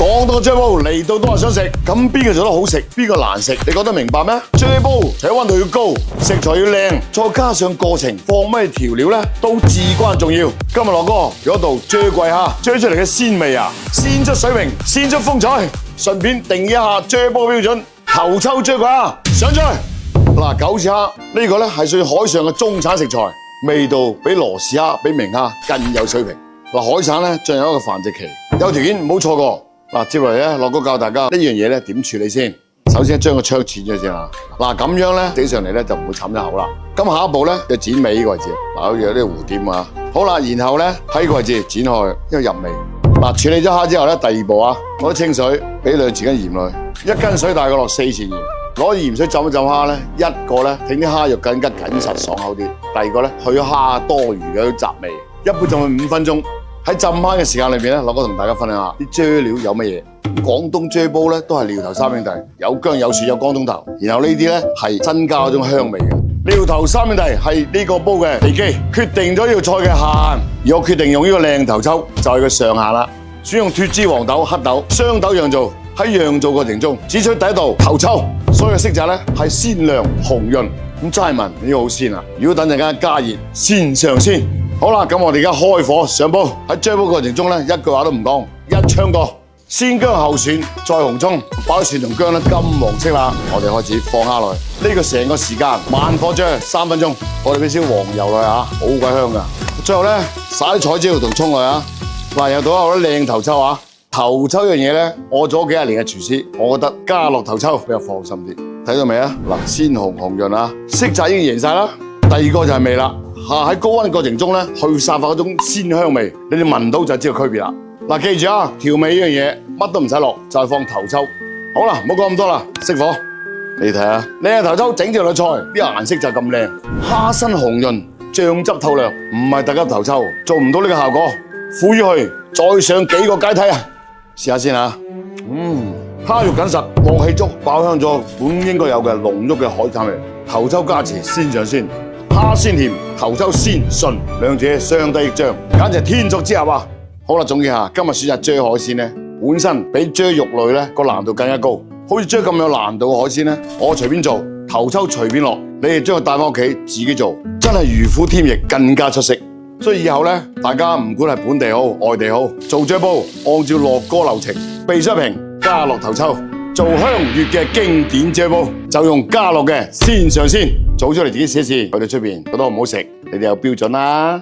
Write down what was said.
講到個啫煲嚟到都係想食，咁邊個做得好食，邊個難食？你覺得明白咩？啫煲除咗溫度要高，食材要靚，再加上過程放咩調料咧，都至關重要。今日樂哥有一道啫貴蝦，啫出嚟嘅鮮味啊，鮮出水平，鮮出風采。順便定義一下啫煲標準，頭抽啫貴蝦上菜。嗱，九翅蝦呢個咧係屬於海上嘅中產食材，味道比羅氏蝦、比明蝦更有水平。嗱，海產咧仲有一個繁殖期，有條件唔好錯過。嗱，接落嚟咧，樂哥教大家呢樣嘢咧點處理先。首先將個槍切咗先啦。嗱，咁樣咧整上嚟咧就唔會慘一口啦。咁下一步咧就剪尾呢個位置。嗱，好似有啲蝴蝶啊。好啦，然後咧喺呢個位置剪開，因為入味。嗱，處理咗蝦之後咧，第二步啊，攞啲清水，俾2匙羹鹽落去，1斤水大概落4匙鹽。攞鹽水浸一浸蝦咧，一個咧整啲蝦肉更加緊實爽口啲，第二個咧去咗蝦多餘嘅啲雜味。一般浸佢5分鐘。喺浸蝦嘅時間裏邊咧，樂哥同大家分享下啲啫料有乜嘢。廣東啫煲咧都係寮頭三兄弟，有薑有蒜有江東頭，然後呢啲咧係增加嗰種香味嘅。寮頭三兄弟係呢個煲嘅地基，決定咗呢道菜嘅下限。而我決定用呢個靚頭抽就係佢上限啦。選用脫脂黃豆、黑豆雙豆釀造，喺釀造過程中只取第一道頭抽，所以嘅色澤咧係鮮亮紅潤。咁齋聞呢個好鮮啊！如果等陣間加熱，鮮上鮮。好啦，咁我哋而家開火上煲。喺啫煲過程中咧，一句話都唔講，一槍過，先薑後蒜，再紅葱，把蒜同薑咧金黃色啦。我哋開始放蝦落去。呢個成個時間慢火啫，3分鐘。我哋俾少黃油落去啊，好鬼香噶。最後咧撒啲彩椒同葱落去啊。嗱，又到我啲靚頭抽啊。頭抽呢樣嘢咧，我做咗幾廿年嘅廚師，我覺得加落頭抽比較放心啲。睇到未啊？嗱，鮮紅紅潤啊，色澤已經贏晒啦。第二個就係味啦。喺高溫過程中咧，去散發嗰種鮮香味，你哋聞到就知道區別啦。嗱，記住啊，調味呢樣嘢乜都唔使落，就係放頭抽。好啦，唔好講咁多啦，熄火。你睇下，靚頭抽整條女菜，啲顏色就咁靚，蝦身紅潤，醬汁透亮，唔係特級頭抽，做唔到呢個效果。苦於去，再上幾個階梯啊！試下先啊。蝦肉緊實，鑊氣足，爆香咗本應該有嘅濃郁嘅海產味。頭抽加持，鮮上鮮。蝦鮮甜，頭抽鮮順，兩者相得益彰，簡直係天作之合啊！好啦，總結下，今日選擇啫海鮮咧，本身比啫肉類咧個難度更加高。好似啫咁有難度嘅海鮮咧，我隨便做，頭抽隨便落，你哋將佢帶翻屋企自己做，真係如虎添翼，更加出色。所以以後咧，大家唔管係本地好，外地好，做啫煲，按照樂哥流程，備水瓶，加落頭抽。做香粵嘅經典啫煲，就用加落嘅鮮上鮮，做出嚟自己試一試，去到出邊覺得好唔好食，你哋有標準啦。